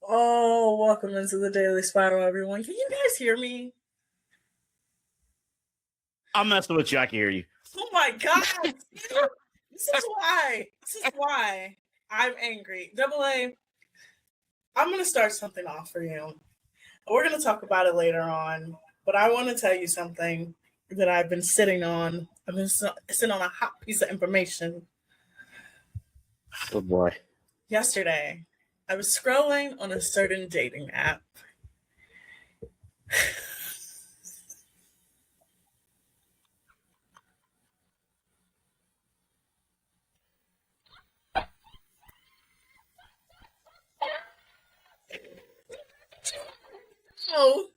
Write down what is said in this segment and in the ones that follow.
Oh, welcome into the Daily Spiral, everyone. Can you guys hear me? I'm messing with you. I can hear you. Oh my god! This is why I'm angry. Double A, I'm gonna start something off for you. We're gonna talk about it later on, but I want to tell you something that I've been sitting on. I've been sitting on a hot piece of information. Oh boy. Yesterday, I was scrolling on a certain dating app. Oh,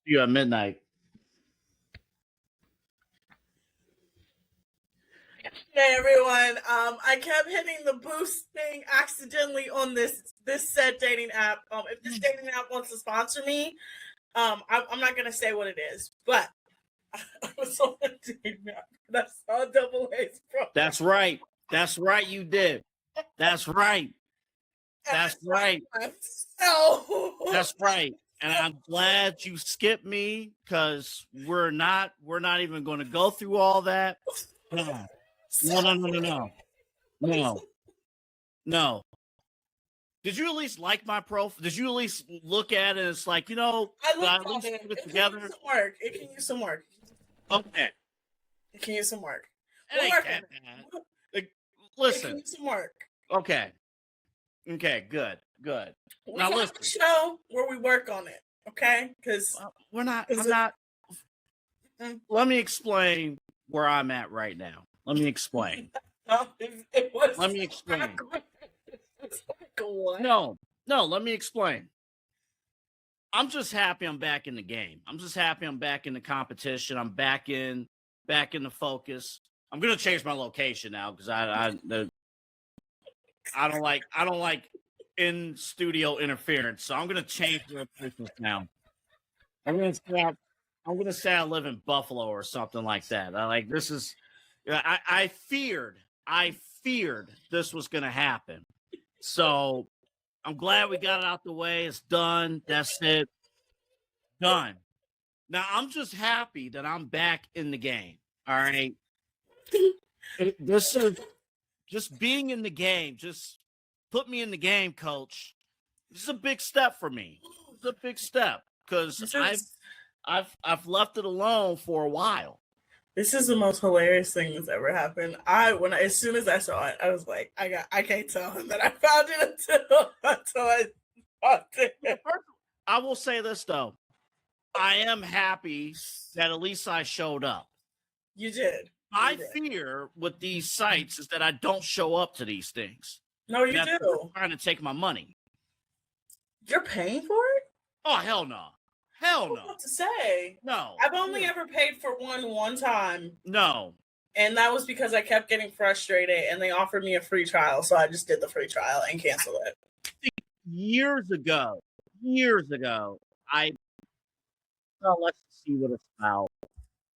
You at midnight. hey everyone. I kept hitting the boost thing accidentally on this said dating app. If this dating app wants to sponsor me, I'm not gonna say what it is, but I was on a dating app and I saw Double A's profile. That's right. That's right. You did. That's right. That's right. No. That's right. And I'm glad you skipped me because we're not even going to go through all that. No. No. Did you at least like my profile? Did you at least look at it? It's like, I looked at at least it. put it It together. can use some work. It can use some work. Okay. It can use some work. It ain't that bad. Listen. It can use some work. Okay. Okay, good. We Now have listen. a show where we work on it, okay? Because I'm not. Let me explain where I'm at right now. Let me explain. Let me explain. No, let me explain. I'm just happy I'm back in the game. I'm just happy I'm back in the competition. I'm back in the focus. I'm gonna change my location now because I don't like in studio interference. So I'm gonna change the location now. I'm gonna say I live in Buffalo or something like that. I feared this was gonna happen. So I'm glad we got it out the way. It's done. That's it. Done. Now I'm just happy that I'm back in the game. All right. This is just being in the game. Just put me in the game, coach. This is a big step for me. It's a big step because I've left it alone for a while. This is the most hilarious thing that's ever happened. As soon as I saw it, I was like, I can't tell him that I found it until I found it. I will say this though. I am happy that at least I showed up. You did. My fear with these sites is that I don't show up to these things. No, you do. They're trying to take my money. You're paying for it? Oh, hell no. Hell no. What to say? No. I've only ever paid for one time. No. And that was because I kept getting frustrated and they offered me a free trial. So I just did the free trial and canceled it. Years ago, I let's see what it's about.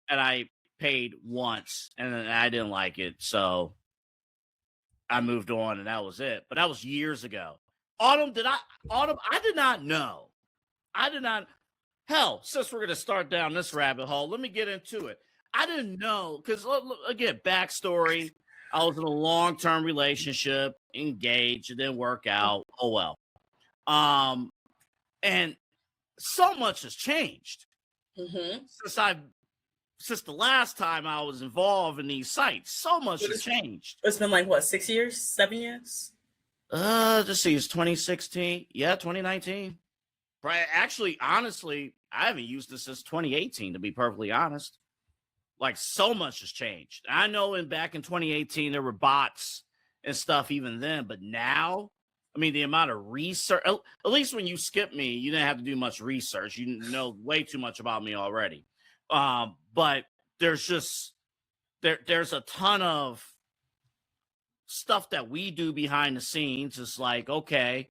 And I paid once and I didn't like it. So I moved on and that was it. But that was years ago. Autumn, I did not know. Hell, since we're going to start down this rabbit hole, let me get into it. I didn't know because, again, backstory. I was in a long-term relationship, engaged, it didn't work out. Oh, well. And so much has changed since I've since the last time I was involved in these sites. So much has changed. It's been like what, 6 years, 7 years? Let's see, it's 2016. Yeah, 2019. Right. Actually, honestly, I haven't used this since 2018, to be perfectly honest. Like, so much has changed. I know back in 2018 there were bots and stuff even then, but now, I mean, the amount of research, at least when you skip me, you didn't have to do much research. You know way too much about me already. But there's just there's a ton of stuff that we do behind the scenes. It's like, okay,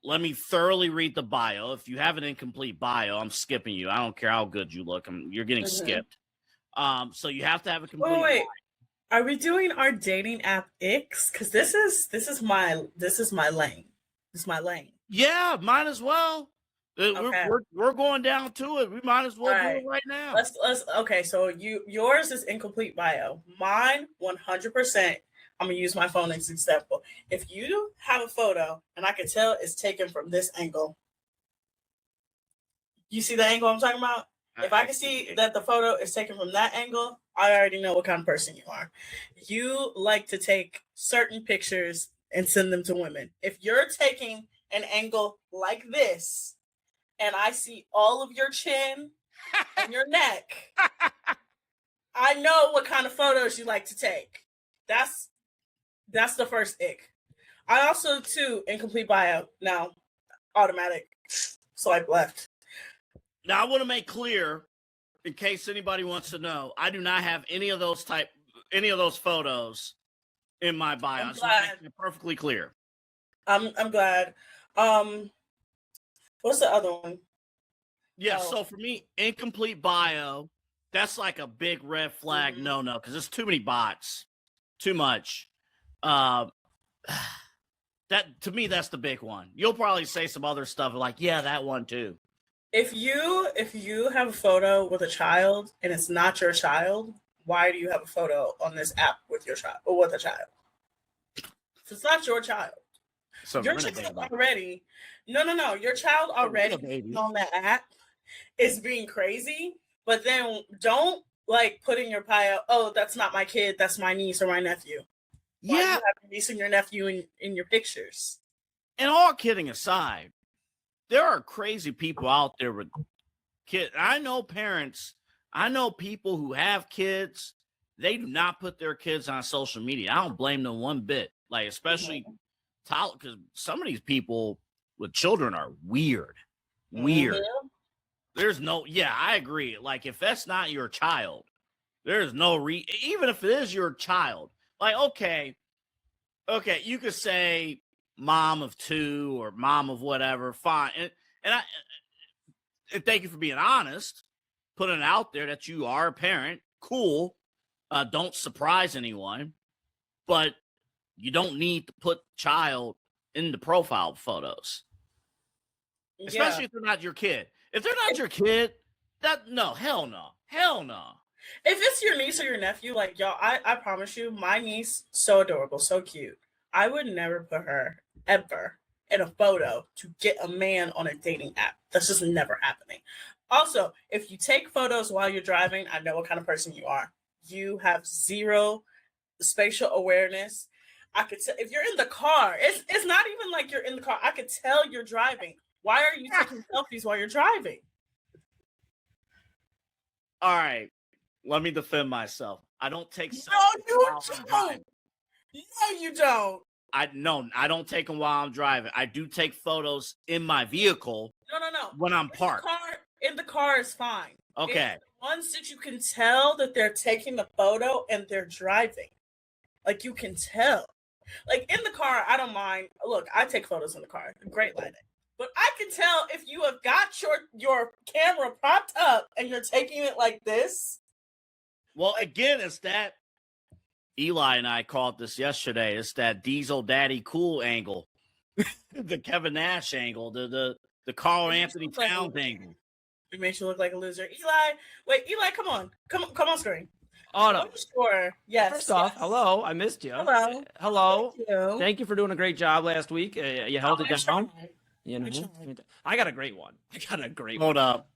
let me thoroughly read the bio. If you have an incomplete bio, I'm skipping you. I don't care how good you look. You're getting skipped. So you have to have a complete. Wait. Are we doing our dating app icks? Because this is my lane. This is my lane. Yeah, might as well. Okay. We're going down to it. We might as well do it right now. Let's okay. So yours is incomplete bio. Mine 100%. I'm gonna use my phone as an example. If you have a photo and I can tell it's taken from this angle, you see the angle I'm talking about? If I can see that the photo is taken from that angle, I already know what kind of person you are. You like to take certain pictures and send them to women. If you're taking an angle like this and I see all of your chin and your neck, I know what kind of photos you like to take. That's the first ick. I also, too, incomplete bio. Now, automatic swipe left. Now, I want to make clear, in case anybody wants to know, I do not have any of those photos in my bio. I'm glad. Making it perfectly clear. I'm glad. What's the other one? Yeah, so for me, incomplete bio, that's like a big red flag no, because there's too many bots. Too much. That to me, that's the big one. You'll probably say some other stuff like, yeah, that one too. If you have a photo with a child and it's not your child, why do you have a photo on this app with your child or with a child? If it's not your child, so your child already. No. Your child already on that app is being crazy. But then don't like put in your bio, oh, that's not my kid, that's my niece or my nephew. Why do you have your niece and your nephew in your pictures? And all kidding aside, there are crazy people out there with kids. I know parents, I know people who have kids, they do not put their kids on social media. I don't blame them one bit. Like, especially because some of these people with children are weird. There's no, I agree. Like, if that's not your child, there's no even if it is your child, like, okay, you could say mom of 2 or mom of whatever, fine. And thank you for being honest, putting it out there that you are a parent, cool. Don't surprise anyone, but you don't need to put child in the profile photos, especially if they're not your kid. If they're not your kid, hell no. If it's your niece or your nephew, like, y'all, I promise you, my niece, so adorable, so cute. I would never put her ever in a photo to get a man on a dating app. That's just never happening. Also, if you take photos while you're driving, I know what kind of person you are. You have zero spatial awareness. I could tell if you're in the car. It's not even like you're in the car. I could tell you're driving. Why are you taking selfies while you're driving? All right, let me defend myself. I don't take selfies. No, you don't. I don't take them while I'm driving. I do take photos in my vehicle. No. When I'm parked. In the car is fine. Okay. It's the ones that you can tell that they're taking the photo and they're driving. Like, you can tell. Like, in the car, I don't mind. Look, I take photos in the car. Great lighting. But I can tell if you have got your camera propped up and you're taking it like this. Well, again, it's that Eli and I called this yesterday. It's that Diesel Daddy Cool angle, the Kevin Nash angle, the Carl Anthony Towns angle. It makes you look like a loser. Eli, come on screen. Autumn. Sure. Yes. First off, hello. I missed you. Hello. Thank you for doing a great job last week. You held it down. You know, I got a great one. Hold up.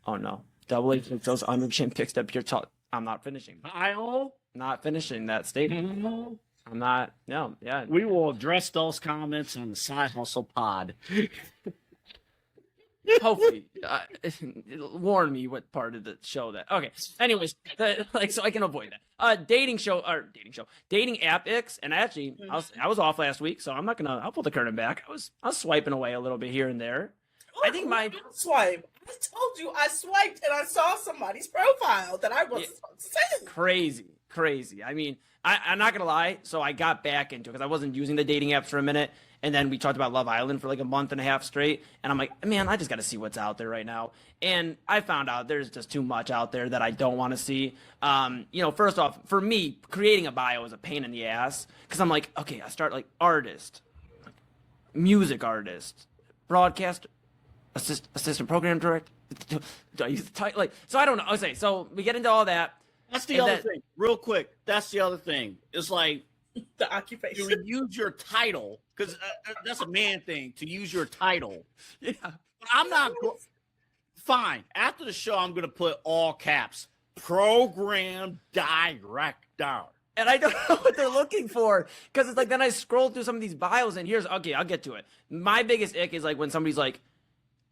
Oh no. Double A took those underchin picked up your top. I'm not finishing. Not finishing that statement. I'm not. No. Yeah. We will address those comments on the Side Hustle Pod. Hopefully, warn me what part of the show that. Okay. Anyways, so I can avoid that. Dating app icks, and actually, I was off last week, so I'll pull the curtain back. I was swiping away a little bit here and there. I think my swipe. I told you I swiped and I saw somebody's profile that I wasn't supposed to say. Crazy. I mean, I'm not gonna lie. So I got back into it because I wasn't using the dating apps for a minute, and then we talked about Love Island for like a month and a half straight, and I'm like, man, I just got to see what's out there right now. And I found out there's just too much out there that I don't want to see. First off, for me, creating a bio is a pain in the ass because I'm like, okay, I start like artist, music artist, broadcast. Assistant program director. Do I use the title? Like, so I don't know. Okay, so we get into all that. That's the other thing. Real quick, that's the other thing. It's like the occupation. You use your title because that's a man thing to use your title. Yeah, but I'm not. Fine. After the show, I'm gonna put all caps. Program director. And I don't know what they're looking for because it's like then I scroll through some of these bios and I'll get to it. My biggest ick is like when somebody's like,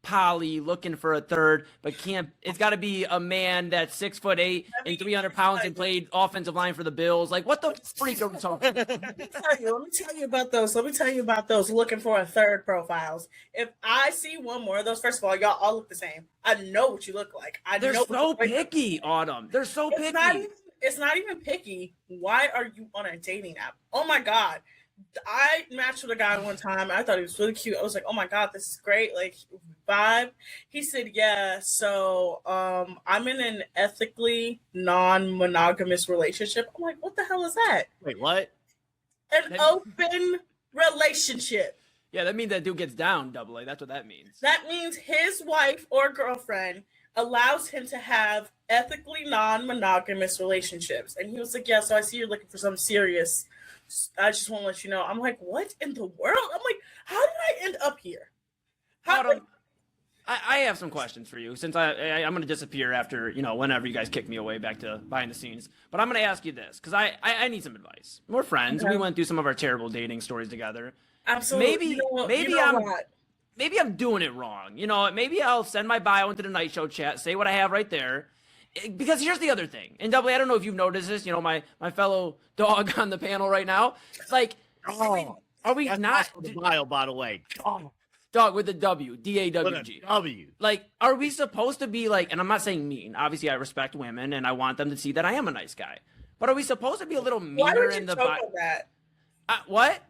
poly looking for a third, but can't. It's got to be a man that's 6'8" and 300 pounds and played offensive line for the Bills. Like, what the freak are we talking? Let me tell you about those looking for a third profiles. If I see one more of those, first of all, y'all all look the same. I know what you look like. They're so picky, Autumn. They're so picky. It's not even picky. Why are you on a dating app? Oh my God. I matched with a guy one time. I thought he was really cute. I was like, oh my God, this is great. Like, vibe. He said, yeah, so I'm in an ethically non-monogamous relationship. I'm like, what the hell is that? Wait, what? An open relationship. Yeah, that means that dude gets down, double A. That's what that means. That means his wife or girlfriend allows him to have ethically non-monogamous relationships. And he was like, yeah, so I see you're looking for something serious. I just want to let you know. I'm like, what in the world? I'm like, how did I end up here? I have some questions for you since I'm going to disappear after, whenever you guys kick me away back to behind the scenes. But I'm going to ask you this because I need some advice. We're friends. Okay. We went through some of our terrible dating stories together. Absolutely. Maybe I'm doing it wrong. Maybe I'll send my bio into the night show chat, say what I have right there. Because here's the other thing, and double A, I don't know if you've noticed this, my fellow dog on the panel right now. Like, are we not the bio, by the way? Dog with the W, D-A-W-G. With a W. Like, are we supposed to be like? And I'm not saying mean. Obviously, I respect women, and I want them to see that I am a nice guy. But are we supposed to be a little meaner in the bio? Why would you choke on that? What?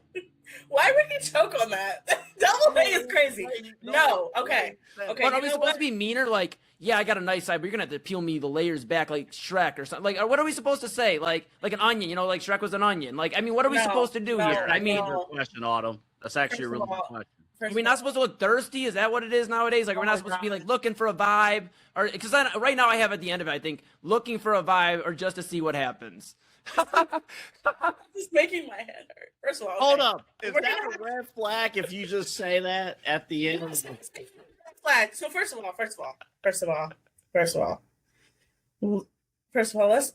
Why would you choke on that? Double A is crazy. No, okay. But are we supposed to be meaner? Like, yeah, I got a nice side, but you're gonna have to peel me the layers back like Shrek or something. Like, what are we supposed to say? Like an onion, like Shrek was an onion. Like, I mean, what are we supposed to do here? I mean, question, Autumn. That's actually a really good question. Are we not supposed to look thirsty? Is that what it is nowadays? Like, we're not supposed to be like looking for a vibe, or because right now I have at the end of it, I think looking for a vibe or just to see what happens. Just making my head hurt. First of all, hold up. Is that a red flag if you just say that at the end? Red flag. So first of all,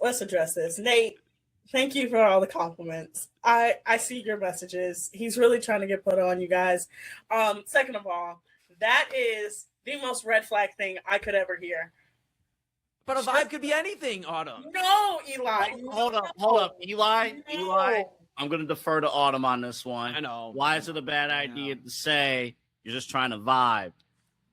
let's address this. Nate, thank you for all the compliments. I see your messages. He's really trying to get put on, you guys. Second of all, that is the most red flag thing I could ever hear. But a vibe could be anything, Autumn. No, Eli. Hold up. Eli. I'm going to defer to Autumn on this one. I know. Why is it a bad idea to say you're just trying to vibe?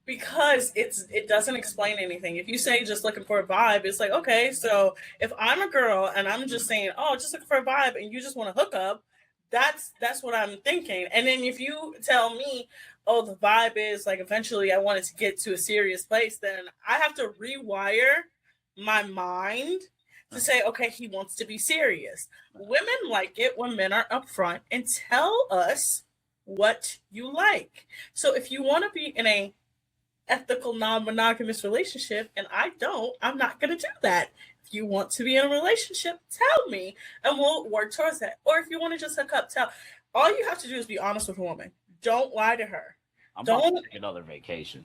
Because it doesn't explain anything. If you say just looking for a vibe, it's like, okay, so if I'm a girl and I'm just saying, oh, just looking for a vibe, and you just want to hook up, that's what I'm thinking. And then if you tell me, oh, the vibe is like eventually I wanted to get to a serious place, then I have to rewire my mind to say, okay, he wants to be serious. Women like it when men are upfront and tell us what you like. So if you want to be in a ethical non-monogamous relationship and I'm not going to do that. If you want to be in a relationship, tell me and we'll work towards that. Or if you want to just hook up, all you have to do is be honest with a woman. Don't lie to her. I'm about Don't- to take another vacation.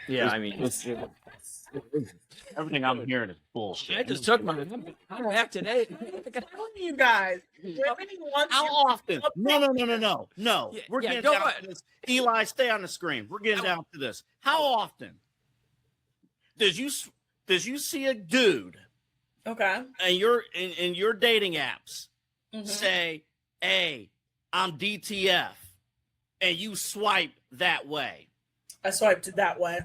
Yeah, I mean, Everything I'm hearing is bullshit. I just took my. I'm back today. telling you guys, women want How you- often? No. Yeah, We're yeah, getting go down ahead. to this. Eli, stay on the screen. We're getting down to this. How often did you see a dude Okay. and you're in your dating apps Mhm. say, "Hey, I'm DTF," and you swipe that way? I swiped it that way.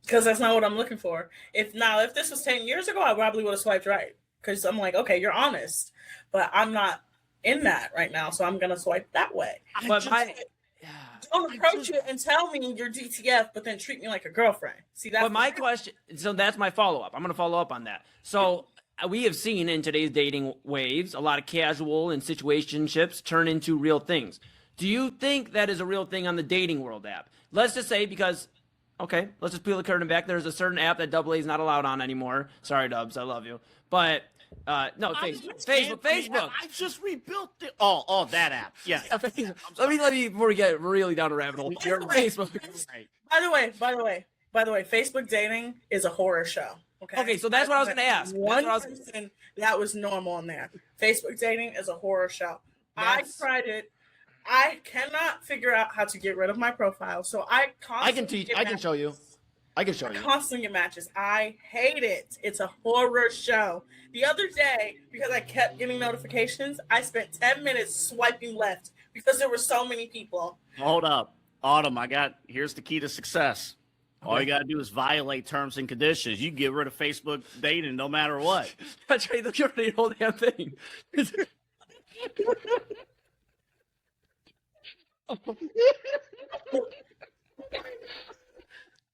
Because that's not what I'm looking for. If this was 10 years ago, I probably would have swiped right. Because I'm like, okay, you're honest. But I'm not in that right now, so I'm gonna swipe that way. But Don't approach it and tell me you're DTF, but then treat me like a girlfriend. See that? But my question, so that's my follow up. I'm going to follow up on that. So we have seen in today's dating waves a lot of casual and situationships turn into real things. Do you think that is a real thing on the dating world app? Let's just say because, okay, let's just peel the curtain back. There's a certain app that AA is not allowed on anymore. Sorry, Dubs, I love you. But no, Facebook. I just rebuilt it. Oh, that app. Yeah. Let me before we get really down the rabbit hole. Your Facebook. By the way, Facebook dating is a horror show. Okay, so that's what I was going to ask. One person that was normal in there. Facebook dating is a horror show. I tried it. I cannot figure out how to get rid of my profile, so I constantly can show you. I can show you. Constantly get matches. I hate it. It's a horror show. The other day, because I kept getting notifications, I spent 10 minutes swiping left because there were so many people. Hold up. Autumn, here's the key to success. All you got to do is violate terms and conditions. You can get rid of Facebook dating no matter what. That's right. Look, you're the whole damn thing.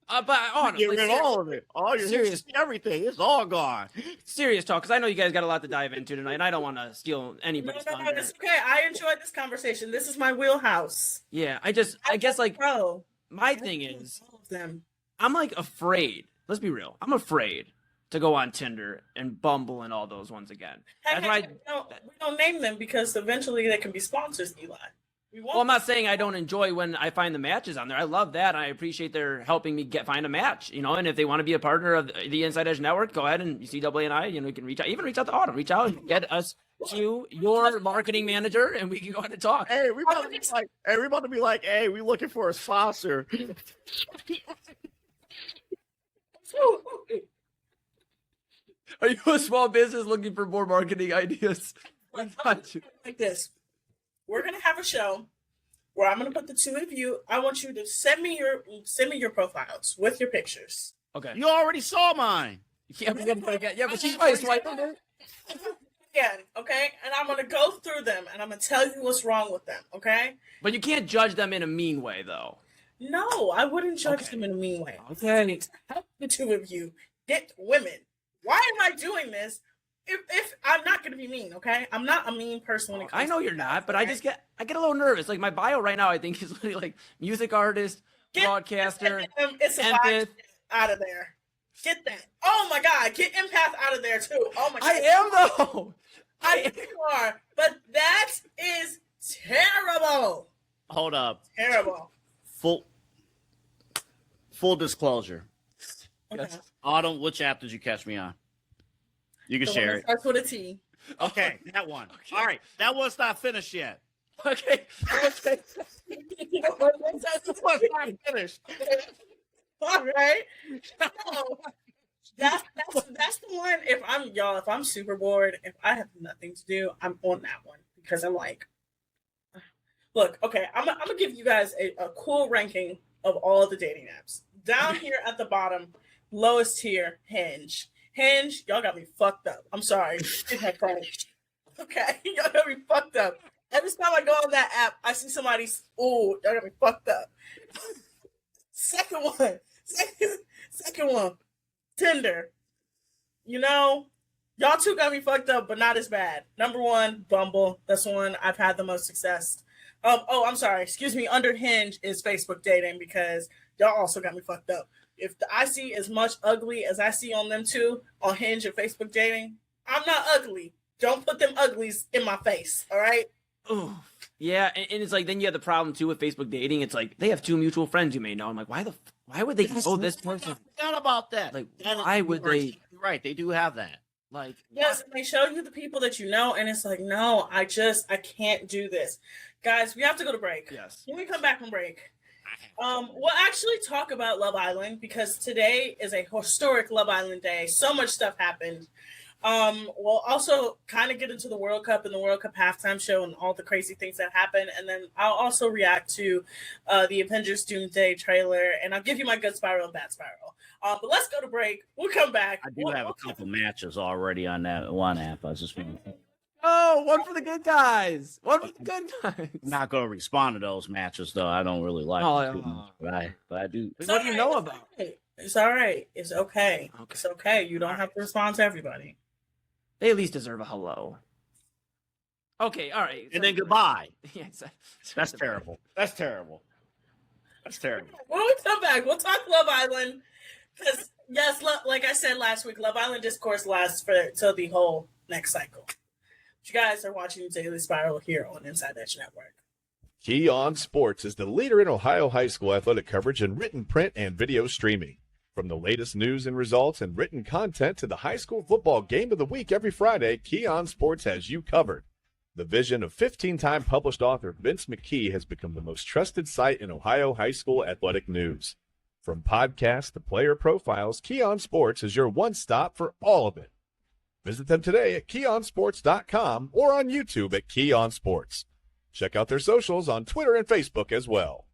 But honestly, Get rid of all of it. All your serious, everything. It's all gone. Serious talk, because I know you guys got a lot to dive into tonight, and I don't want to steal anybody's thunder. No, it's okay. I enjoyed this conversation. This is my wheelhouse. Yeah, I guess like Bro, my thing is, all of them. I'm like afraid. Let's be real. I'm afraid to go on Tinder and Bumble and all those ones again. That's why We don't name them because eventually they can be sponsors, Eli. Well, I'm not saying I don't enjoy when I find the matches on there. I love that. I appreciate their helping me find a match, and if they want to be a partner of the Inside Edge Network, go ahead and CAA and I, we can reach out to Autumn, reach out and get us to your marketing manager and we can go ahead and talk. Hey, we about to be like, hey, we looking for a sponsor. Are you a small business looking for more marketing ideas? Like this. We're gonna have a show where I'm gonna put the two of you. I want you to send me your profiles with your pictures. Okay. You already saw mine. Yeah, but she's probably swiping it. Again, okay? And I'm gonna go through them and I'm gonna tell you what's wrong with them, okay? But you can't judge them in a mean way, though. No, I wouldn't judge them in a mean way. Okay. Help the two of you get women. Why am I doing this? If I'm not gonna be mean, okay? I'm not a mean person when it comes I know you're not, but I get a little nervous. Like my bio right now, I think is literally like music artist, broadcaster, it's a vibe out of there. Get that. Oh my God, get empath out of there too. Oh my God. I am though. I know you are, but that is terrible. Hold up. Terrible. Full disclosure. Okay. Autumn, which app did you catch me on? You can share it. Starts with a T. Okay, that one. Okay. All right, that one's not finished yet. Okay. That's not finished. All right. No, that's the one. If I'm super bored, if I have nothing to do, I'm on that one because I'm like, look, okay, I'm gonna give you guys a cool ranking of all of the dating apps. Down here at the bottom, lowest tier, Hinge. Hinge, y'all got me fucked up. I'm sorry. Okay, y'all got me fucked up. Every time I go on that app, I see somebody's, y'all got me fucked up. Second one, Tinder. Y'all two got me fucked up, but not as bad. Number one, Bumble. That's the one I've had the most success. I'm sorry. Excuse me. Under Hinge is Facebook dating because y'all also got me fucked up. If I see as much ugly as I see on them two on Hinge and Facebook dating, I'm not ugly. Don't put them uglies in my face. All right. Ooh. Yeah, and it's like then you have the problem too with Facebook dating. It's like they have 2 mutual friends you may know. I'm like, why would they know this person? I forgot about that. Like, why would they? Right, they do have that. Like, Yes, and they show you the people that you know, and it's like, no, I can't do this. Guys, we have to go to break. Yes. When we come back from break, we'll actually talk about Love Island because today is a historic Love Island day. So much stuff happened. We'll also kind of get into the World Cup and the World Cup halftime show and all the crazy things that happen. And then I'll also react to the Avengers Doomsday trailer, and I'll give you my good spiral and bad spiral. But let's go to break. We'll come back. I do have a couple matches already on that one app. I was just Oh, one for the good guys. One for the good guys. I'm not going to respond to those matches, though. I don't really like them too much, but I do. What do you know about? It's all right. It's okay. It's okay. You don't have to respond to everybody. They at least deserve a hello. Okay, all right. And then goodbye. Yeah, That's terrible. That's terrible. That's terrible. When we come back, we'll talk Love Island. Because, yes, like I said last week, Love Island discourse lasts till the whole next cycle. You guys are watching Daily Spiral here on Inside Edge Network. Keon Sports is the leader in Ohio high school athletic coverage in written, print, and video streaming. From the latest news and results and written content to the high school football game of the week every Friday, Keon Sports has you covered. The vision of 15-time published author Vince McKee has become the most trusted site in Ohio high school athletic news. From podcasts to player profiles, Keon Sports is your one stop for all of it. Visit them today at keonsports.com or on YouTube at Keon Sports. Check out their socials on Twitter and Facebook as well.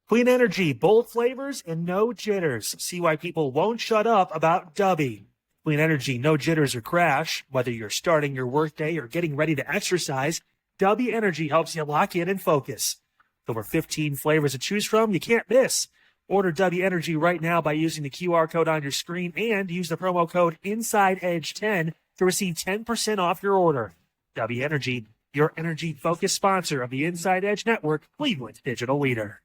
Clean energy, bold flavors, and no jitters. See why people won't shut up about Dubby. Clean energy, no jitters or crash. Whether you're starting your workday or getting ready to exercise, Dubby Energy helps you lock in and focus. Over 15 flavors to choose from, you can't miss. Order Dubby Energy right now by using the QR code on your screen and use the promo code INSIDEEDGE10 to receive 10% off your order. Dubby Energy, your energy-focused sponsor of the Inside Edge Network, Cleveland's digital leader.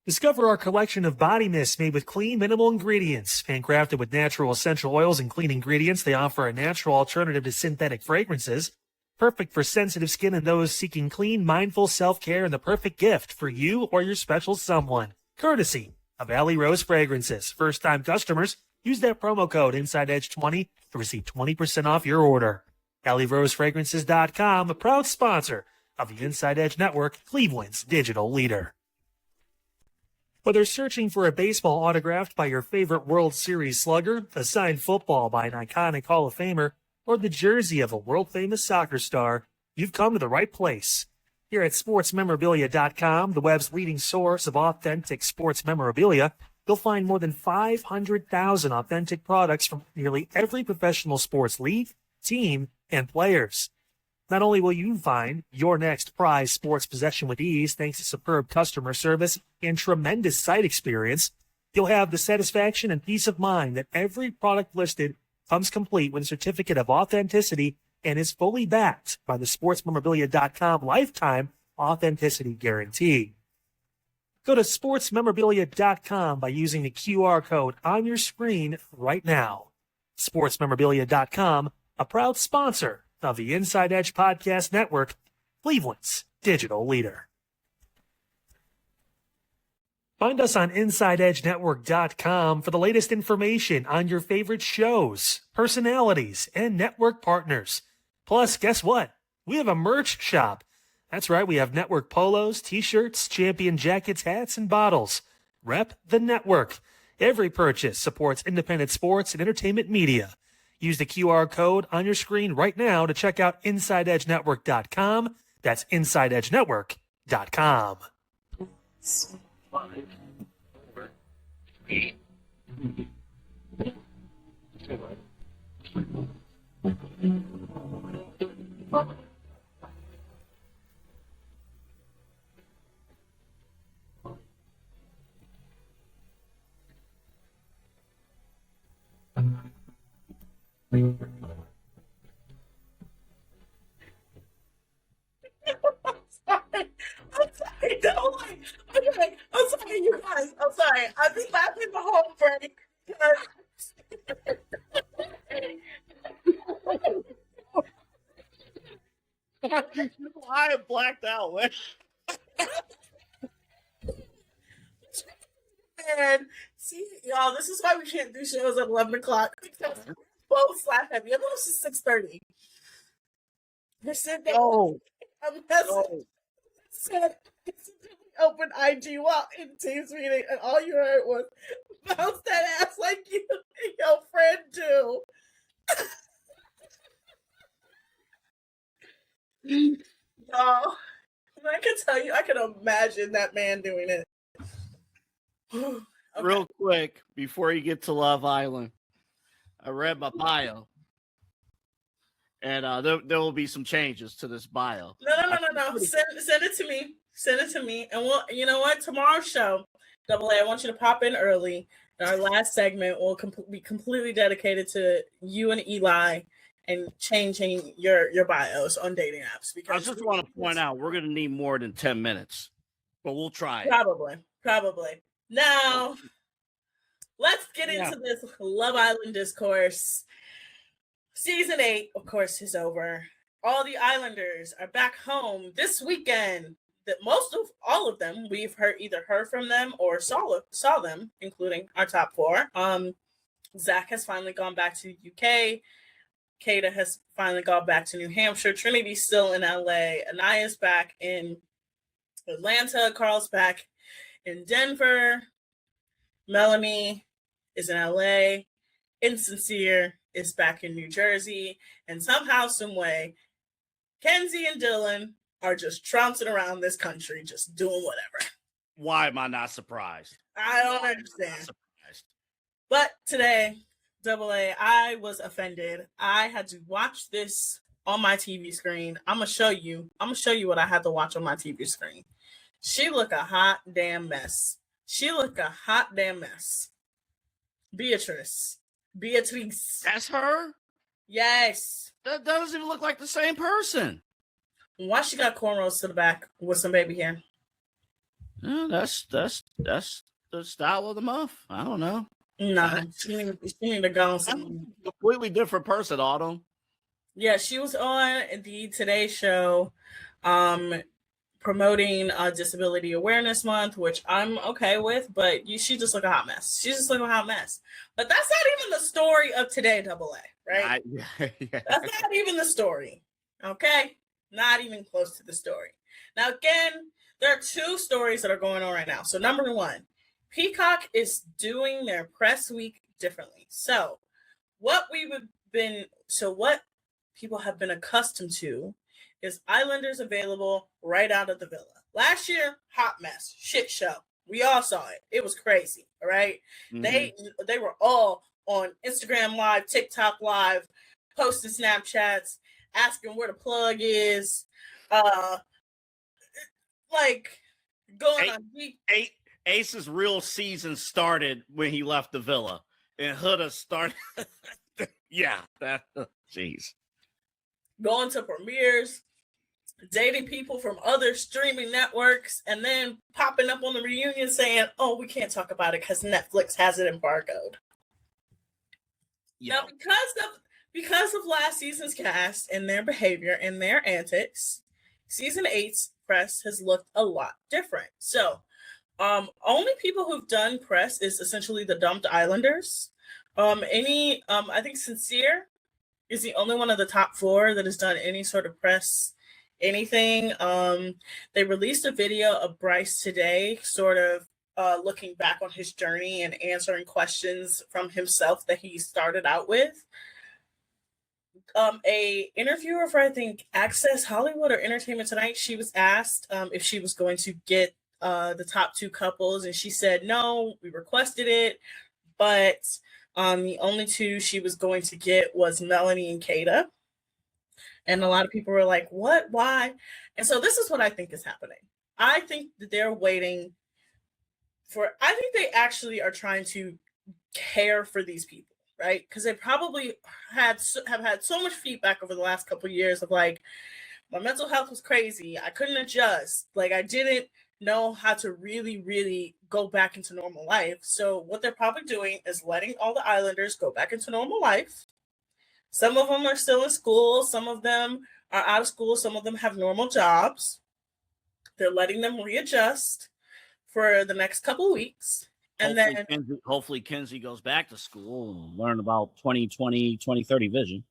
Discover our collection of body mists made with clean, minimal ingredients. Handcrafted with natural essential oils and clean ingredients, they offer a natural alternative to synthetic fragrances. Perfect for sensitive skin and those seeking clean, mindful self-care, and the perfect gift for you or your special someone. Courtesy of Alley Rose Fragrances. First-time customers, use that promo code INSIDEEDGE20 to receive 20% off your order. AlleyRoseFragrances.com, a proud sponsor of the Inside Edge Network, Cleveland's digital leader. Whether searching for a baseball autographed by your favorite World Series slugger, a signed football by an iconic Hall of Famer, or the jersey of a world-famous soccer star, you've come to the right place. Here at sportsmemorabilia.com, the web's leading source of authentic sports memorabilia, you'll find more than 500,000 authentic products from nearly every professional sports league, team, and players. Not only will you find your next prized sports possession with ease thanks to superb customer service and tremendous site experience, you'll have the satisfaction and peace of mind that every product listed comes complete with a certificate of authenticity and is fully backed by the sportsmemorabilia.com lifetime authenticity guarantee. Go to sportsmemorabilia.com by using the QR code on your screen right now. Sportsmemorabilia.com, a proud sponsor of the Inside Edge Podcast Network, Cleveland's digital leader. Find us on InsideEdgeNetwork.com for the latest information on your favorite shows, personalities, and network partners. Plus, guess what? We have a merch shop. That's right, we have network polos, t-shirts, champion jackets, hats, and bottles. Rep the network. Every purchase supports independent sports and entertainment media. Use the QR code on your screen right now to check out InsideEdgeNetwork.com. That's InsideEdgeNetwork.com. I'm sorry. No, okay. I'm sorry, you guys. I'm sorry. I've been laughing the whole break. I am blacked out. Man. And see, y'all, this is why we can't do shows at 11 o'clock because we're both slap heavy. I know this is 6:30. They said that Oh, a message no. said open IG while in Teams meeting, and all you heard was bounce that ass like you and your friend do. Y'all, I can tell you, I can imagine that man doing it. Okay. Real quick, before you get to Love Island, I read my bio. And there will be some changes to this bio. No. Send it to me. Send it to me. And we'll, you know what? Tomorrow's show, Double A, I want you to pop in early. And our last segment will be completely dedicated to you and Eli and changing your bios on dating apps. Because I just want to point out we're going to need more than 10 minutes, but we'll try it. Probably. Now, let's get into this Love Island discourse. Season 8, of course, is over. All the Islanders are back home this weekend. That most of all of them, we've either heard from them or saw them, including our top 4. Zach has finally gone back to UK. Kata has finally gone back to New Hampshire. Trinity's still in LA. Anaya's back in Atlanta. Carl's back in Denver. Melanie is in LA. Insincere is back in New Jersey. And somehow, some way, Kenzie and Dylan are just trouncing around this country, just doing whatever. Why am I not surprised? I don't understand. But today, Double A, I was offended. I had to watch this on my TV screen. I'm gonna show you what I had to watch on my TV screen. She look a hot damn mess. Beatrice. That's her? Yes. That doesn't even look like the same person. Why she got cornrows to the back with some baby hair? Yeah, that's the style of the month. I don't know. Nah, she need to go. I'm a completely different person, Autumn. Yeah, she was on the Today Show, promoting Disability Awareness Month, which I'm okay with, but she just look a hot mess. But that's not even the story of today, Double A, right? Yeah. That's not even the story. Okay? Not even close to the story. Now, again, there are 2 stories that are going on right now. So, number 1, Peacock is doing their press week differently. So, what people have been accustomed to is Islanders available right out of the villa. Last year, hot mess, shit show. We all saw it. It was crazy, all right? Mm-hmm. They were all on Instagram Live, TikTok Live, posting Snapchats, asking where the plug is, like going on deep. Ace's real season started when he left the villa, and Huda started. Yeah, jeez. Going to premieres, dating people from other streaming networks, and then popping up on the reunion saying, "Oh, we can't talk about it because Netflix has it embargoed." Yeah. Now, because of last season's cast and their behavior and their antics, season 8's press has looked a lot different. So, only people who've done press is essentially the dumped Islanders. I think Sincere is the only one of the top 4 that has done any sort of press, anything. They released a video of Bryce today, sort of looking back on his journey and answering questions from himself that he started out with. A interviewer for, I think, Access Hollywood or Entertainment Tonight, she was asked if she was going to get the top 2 couples, and she said no, we requested it, but the only 2 she was going to get was Melanie and Kata. And a lot of people were like, what? Why? And so this is what I think is happening. I think that they're waiting I think they actually are trying to care for these people, right? Because they probably have had so much feedback over the last couple of years of like, my mental health was crazy. I couldn't adjust. Like, I didn't know how to really, really go back into normal life. So what they're probably doing is letting all the Islanders go back into normal life, Some of them are still in school. Some of them are out of school. Some of them have normal jobs. They're letting them readjust for the next couple weeks. And hopefully Kenzie goes back to school and learn about 2020, 2030 vision.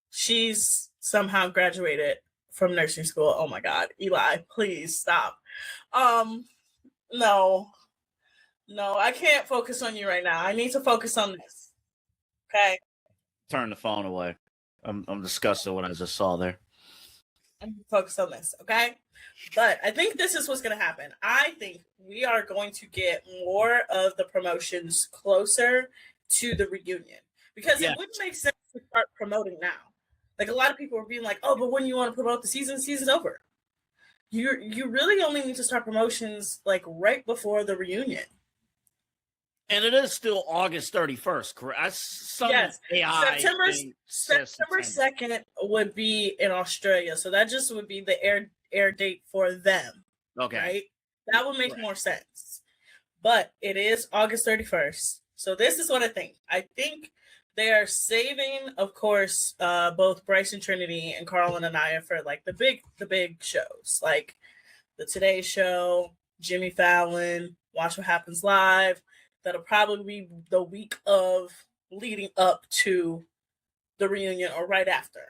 She's somehow graduated from nursing school. Oh my God, Eli, please stop. No, I can't focus on you right now. I need to focus on this. Okay. Turn the phone away. I'm disgusted what I just saw there. I need to focus on this. Okay. But I think this is what's going to happen. I think we are going to get more of the promotions closer to the reunion because it wouldn't make sense to start promoting now. Like a lot of people are being like, oh, but when you want to promote the season's over. You really only need to start promotions like right before the reunion. And it is still August 31st, correct? Yes. September 2nd would be in Australia. So that just would be the air date for them. Okay. Right? That would make more sense. But it is August 31st. So this is what I think. I think they are saving, of course, both Bryce and Trinity and Carl and Anaya for like the big shows, like the Today Show, Jimmy Fallon, Watch What Happens Live. That'll probably be the week of leading up to the reunion or right after.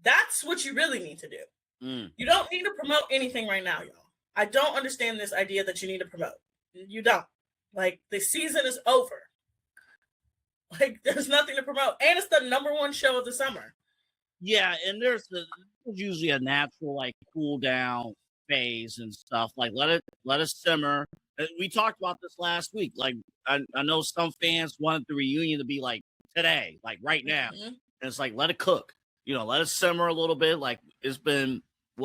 That's what you really need to do. You don't need to promote anything right now, y'all. I don't understand this idea that you need to promote. You don't. Like, the season is over. Like, there's nothing to promote. And it's the number one show of the summer. Yeah, and there's usually a natural, like, cool down phase and stuff. Like, let it simmer. We talked about this last week. Like, I know some fans wanted the reunion to be, like, today, like, right now. And it's like, let it cook. Let it simmer a little bit. Like, it's been,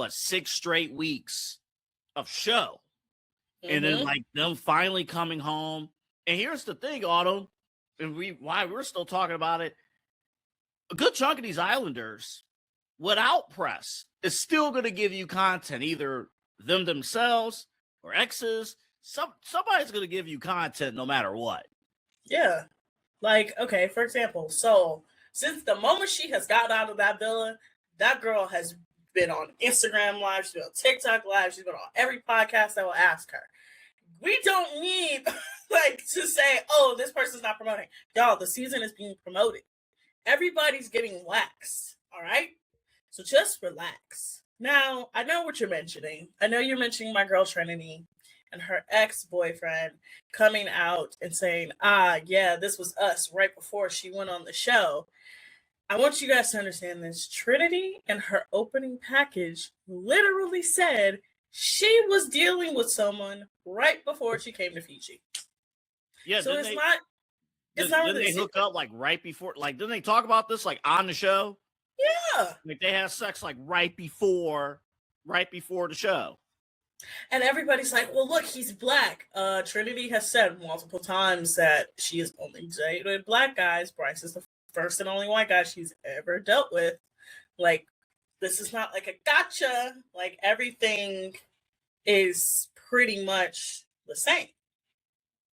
6 straight weeks of show. And then, like, them finally coming home. And here's the thing, Autumn. And why we're still talking about it, a good chunk of these Islanders, without press, is still going to give you content, either them themselves or exes. Somebody's going to give you content no matter what. Yeah. Like, okay, for example, so since the moment she has got out of that villa, that girl has been on Instagram Live, she's been on TikTok Live, she's been on every podcast that will ask her. We don't need to say, oh, this person's not promoting. Y'all, the season is being promoted. Everybody's getting waxed. All right. So just relax. Now, I know what you're mentioning. I know you're mentioning my girl Trinity and her ex-boyfriend coming out and saying, yeah, this was us right before she went on the show. I want you guys to understand this. Trinity in her opening package literally said she was dealing with someone right before she came to Fiji. Yeah, so it's not didn't they hook up like right before? Like, didn't they talk about this like on the show? Yeah, like they had sex like right before the show. And everybody's like, well, look, he's black. Trinity has said multiple times that she has only dated black guys. Bryce is the first and only white guy she's ever dealt with. Like, this is not like a gotcha. Like, everything is pretty much the same.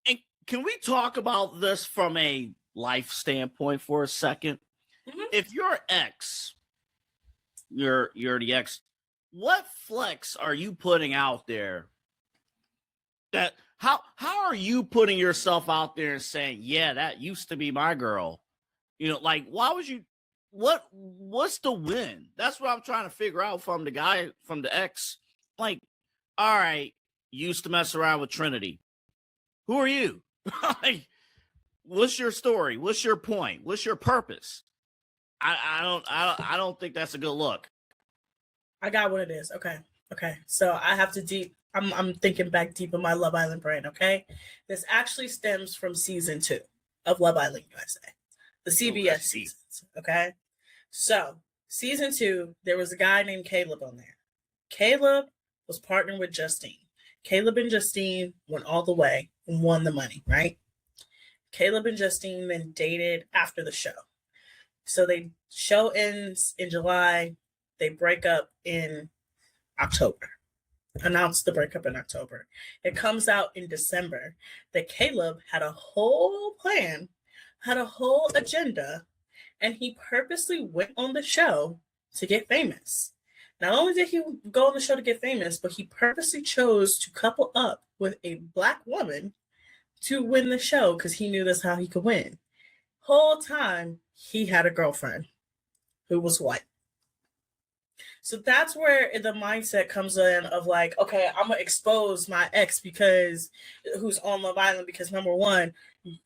And can we talk about this from a life standpoint for a second? Mm-hmm. If your ex, you're the ex, what flex are you putting out there? That how are you putting yourself out there and saying, yeah, that used to be my girl? Like, why would you? What's the win? That's what I'm trying to figure out from the guy, from the ex. Like, all right, you used to mess around with Trinity. Who are you? Like, what's your story? What's your point? What's your purpose? I don't think that's a good look. I got what it is. Okay. So I have to I'm thinking back deep in my Love Island brain. Okay, this actually stems from season 2 of Love Island USA, the CBS seasons. Okay, so season 2, there was a guy named Caleb on there. Caleb was partnered with Justine. Caleb and Justine went all the way and won the money, right? Caleb and Justine then dated after the show. So the show ends in July. They break up in October. Announced the breakup in October. It comes out in December that Caleb had a whole plan, had a whole agenda, and he purposely went on the show to get famous. Not only did he go on the show to get famous, but he purposely chose to couple up with a black woman to win the show because he knew that's how he could win. Whole time he had a girlfriend who was white. So that's where the mindset comes in of like, okay, I'm gonna expose my ex because who's on Love Island because number one,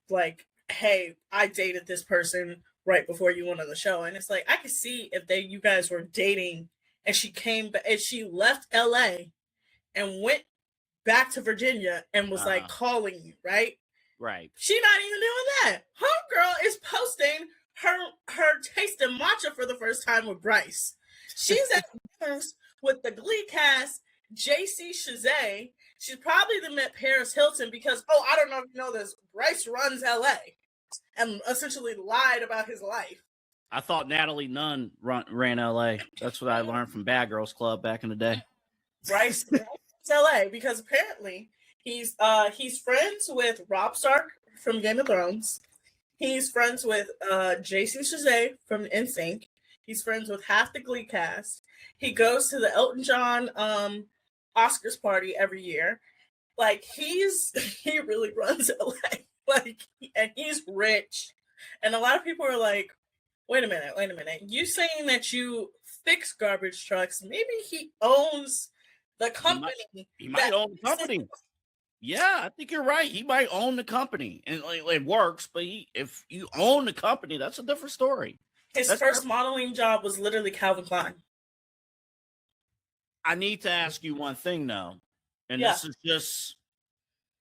like, hey, I dated this person right before you went on the show, and it's like I could see if you guys were dating and she came back and she left LA and went back to Virginia and was like calling you, right? Right. She not even doing that. Homegirl is posting her tasting matcha for the first time with Bryce. She's at dinners with the Glee cast, JC Chazé. She's probably met Paris Hilton because, I don't know if you know this, Bryce runs LA and essentially lied about his life. I thought Natalie Nunn ran LA. That's what I learned from Bad Girls Club back in the day. Bryce runs LA because apparently he's friends with Rob Stark from Game of Thrones. He's friends with JC Chazé from NSYNC. He's friends with half the Glee cast. He goes to the Elton John Oscars party every year. Like he really runs LA. And he's rich. And a lot of people are like, wait a minute. You saying that you fix garbage trucks? Maybe he owns the company. He might own the company. Yeah, I think you're right. He might own the company, and it works. But if you own the company, that's a different story. His first modeling job was literally Calvin Klein. I need to ask you one thing though, and this is just.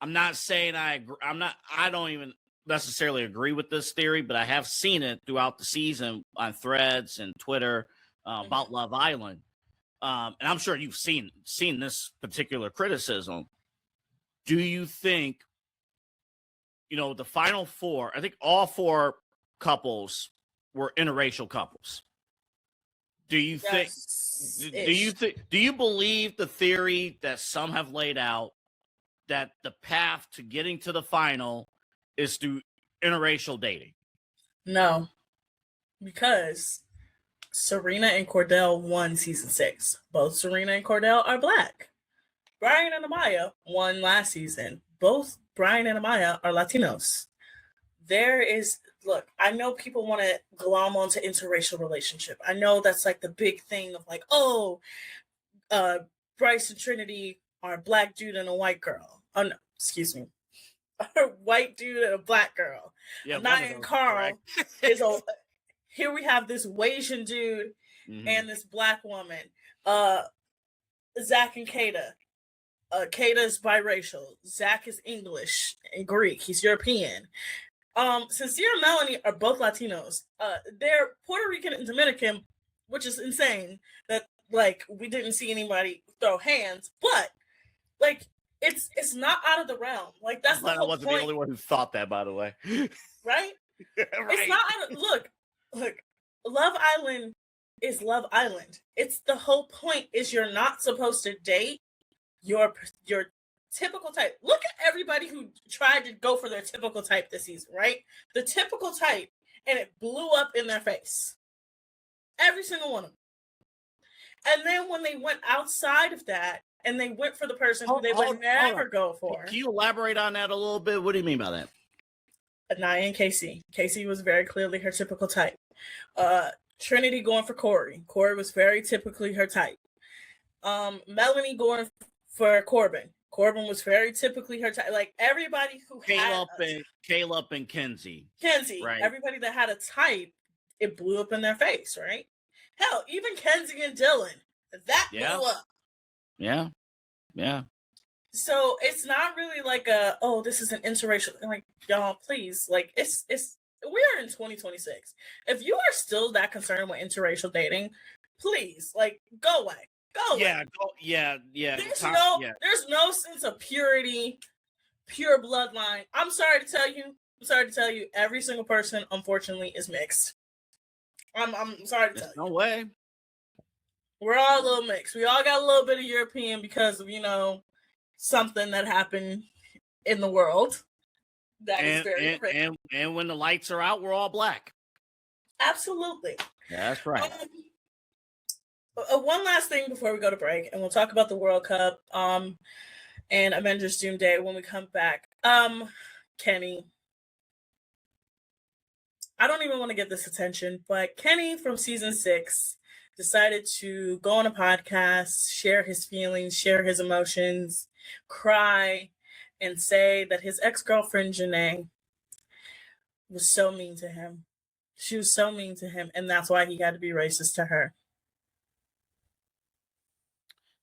I'm not saying I agree. I don't even necessarily agree with this theory, but I have seen it throughout the season on threads and Twitter about Love Island, and I'm sure you've seen this particular criticism. Do you think, the final four? I think all four couples were interracial couples. Do you think? Do you believe the theory that some have laid out that the path to getting to the final is through interracial dating? No, because Serena and Cordell won season 6. Both Serena and Cordell are black. Brian and Amaya won last season. Both Brian and Amaya are Latinos. Look, I know people want to glom onto interracial relationship. I know that's like the big thing of like, Bryce and Trinity are a black dude and a white girl. Oh, no, excuse me. A white dude and a black girl. Yeah, Nia and Carl is here we have this Asian dude and this black woman. Zach and Kata. Kata is biracial. Zach is English and Greek. He's European. Sincere and Melanie are both Latinos. They're Puerto Rican and Dominican, which is insane that we didn't see anybody throw hands, but it's not out of the realm. That's the whole wasn't point. the only one who thought that, by the way. Right? Right. It's not out of, look, Love Island is Love Island. It's the whole point is you're not supposed to date your typical type. Look at everybody who tried to go for their typical type this season, right? The typical type, and it blew up in their face. Every single one of them. And then when they went outside of that, and they went for the person who they would never go for. Can you elaborate on that a little bit? What do you mean by that? Anaya and Casey. Casey was very clearly her typical type. Trinity going for Corey. Corey was very typically her type. Melanie going for Corbin. Corbin was very typically her type. Everybody who Caleb and Kenzie. Right? Everybody that had a type, it blew up in their face, right? Hell, even Kenzie and Dylan, that blew up. Yeah. So it's not really this is an interracial. Y'all, please, it's we are in 2026. If you are still that concerned with interracial dating, please, go away. Go away. Yeah. There's no sense of purity, pure bloodline. I'm sorry to tell you, every single person, unfortunately, is mixed. I'm sorry to tell you. No way. We're all a little mixed. We all got a little bit of European because of, something that happened in the world. That is very crazy. And when the lights are out, we're all black. Absolutely. That's right. One last thing before we go to break, and we'll talk about the World Cup and Avengers Doomsday when we come back. Kenny, I don't even want to get this attention, but Kenny from season 6 decided to go on a podcast, share his feelings, share his emotions, cry, and say that his ex-girlfriend Janae was so mean to him. She was so mean to him, and that's why he had to be racist to her.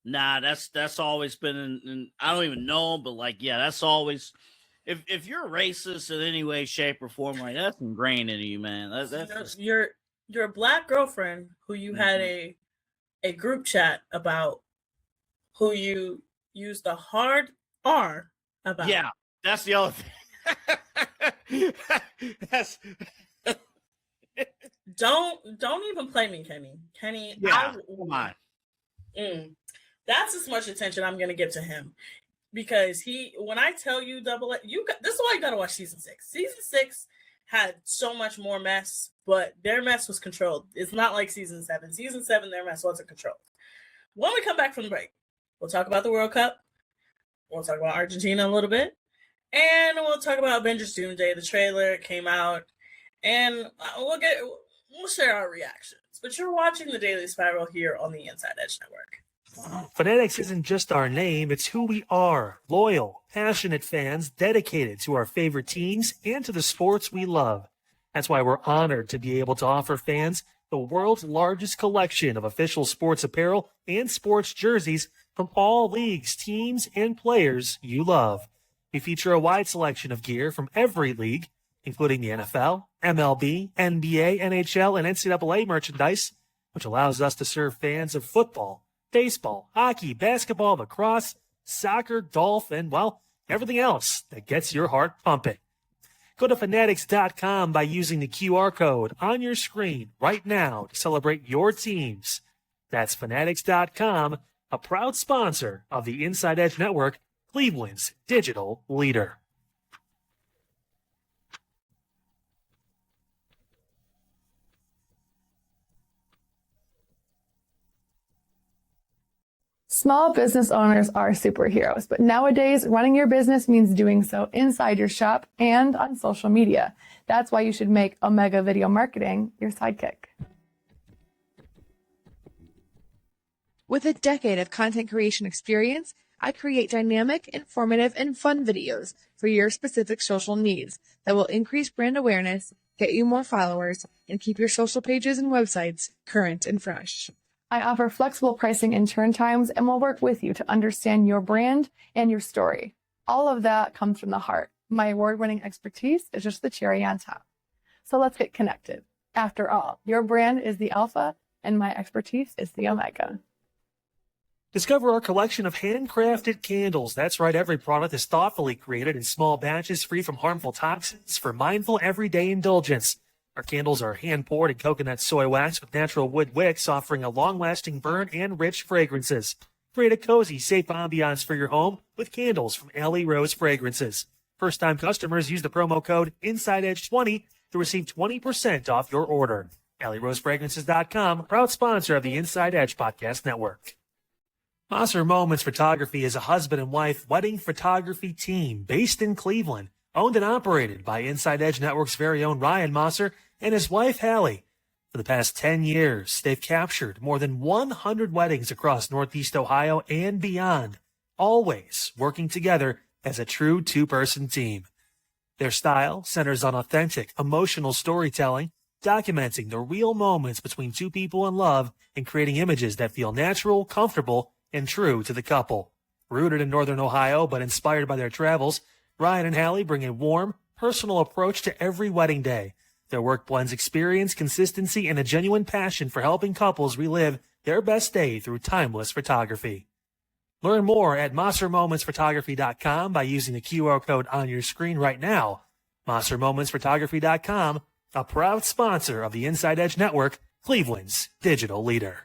Nah, that's always been I don't even know, but like, yeah, that's always if you're racist in any way, shape, or form, like that's ingrained in you, man. That's Your black girlfriend who you had a group chat about, who you used a hard R about. Yeah, that's the other thing. That's Don't even play me, Kenny. Kenny, yeah. Come on. That's as much attention I'm gonna give to him, because when I tell you Double A, this is why you gotta watch season 6. Season 6 had so much more mess, but their mess was controlled. It's not like season 7. Season 7, their mess wasn't controlled. When we come back from the break, we'll talk about the World Cup. We'll talk about Argentina a little bit, and we'll talk about Avengers Doomsday. The trailer came out, and we'll share our reactions. But you're watching the Daily Spiral here on the Inside Edge Network. Fanatics isn't just our name, it's who we are. Loyal, passionate fans dedicated to our favorite teams and to the sports we love. That's why we're honored to be able to offer fans the world's largest collection of official sports apparel and sports jerseys from all leagues, teams, and players you love. We feature a wide selection of gear from every league, including the NFL, MLB, NBA, NHL, and NCAA merchandise, which allows us to serve fans of football, baseball, hockey, basketball, lacrosse, soccer, golf, and, well, everything else that gets your heart pumping. Go to fanatics.com by using the QR code on your screen right now to celebrate your teams. That's fanatics.com, a proud sponsor of the Inside Edge Network, Cleveland's digital leader. Small business owners are superheroes, but nowadays running your business means doing so inside your shop and on social media. That's why you should make Omega Video Marketing your sidekick. With a decade of content creation experience, I create dynamic, informative, and fun videos for your specific social needs that will increase brand awareness, get you more followers, and keep your social pages and websites current and fresh. I offer flexible pricing and turn times and will work with you to understand your brand and your story. All of that comes from the heart. My award-winning expertise is just the cherry on top. So let's get connected. After all, your brand is the alpha and my expertise is the omega. Discover our collection of handcrafted candles. That's right, every product is thoughtfully created in small batches free from harmful toxins for mindful everyday indulgence. Our candles are hand-poured in coconut soy wax with natural wood wicks, offering a long-lasting burn and rich fragrances. Create a cozy, safe ambiance for your home with candles from Alley Rose Fragrances. First-time customers use the promo code InsideEdge20 to receive 20% off your order. AlleyRoseFragrances.com, proud sponsor of the Inside Edge Podcast Network. Mosser Moments Photography is a husband and wife wedding photography team based in Cleveland, owned and operated by Inside Edge Network's very own Ryan Mosser and his wife, Hallie. For the past 10 years, they've captured more than 100 weddings across Northeast Ohio and beyond, always working together as a true two-person team. Their style centers on authentic, emotional storytelling, documenting the real moments between two people in love and creating images that feel natural, comfortable, and true to the couple. Rooted in Northern Ohio but inspired by their travels, Ryan and Hallie bring a warm, personal approach to every wedding day. Their work blends experience, consistency, and a genuine passion for helping couples relive their best day through timeless photography. Learn more at MosserMomentsPhotography.com by using the QR code on your screen right now. MosserMomentsPhotography.com, a proud sponsor of the Inside Edge Network, Cleveland's digital leader.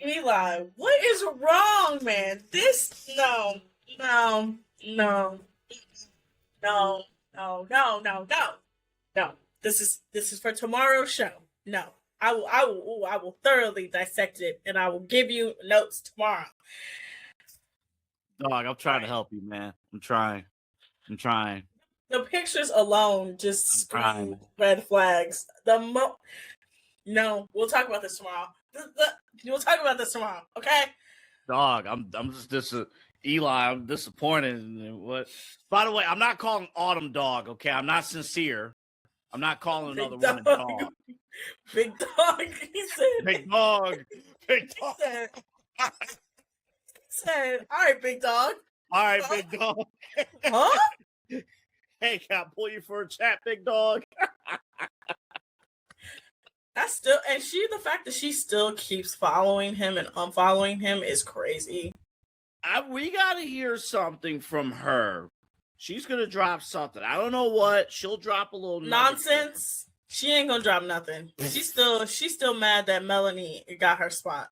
Eli, what is wrong, man? No, no, no, no, no, no, no, no, no. This is for tomorrow's show. No, I will thoroughly dissect it, and I will give you notes tomorrow. Dog, I'm trying to help you, man. I'm trying. The pictures alone just trying. scream red flags. No, we'll talk about this tomorrow. We'll talk about this tomorrow, okay? Dog, I'm just Eli. I'm disappointed. In what? By the way, I'm not calling Autumn dog. Okay, I'm not sincere. I'm not calling another woman dog. Big dog. He said. Big dog. Big dog. He said, all right, big dog. All right, big dog. Huh? Hey, can I pull you for a chat, big dog? That's still, and the fact that she still keeps following him and unfollowing him is crazy. We gotta hear something from her. She's gonna drop something. I don't know what. She'll drop a little nonsense. She ain't gonna drop nothing. She's still mad that Melanie got her spot.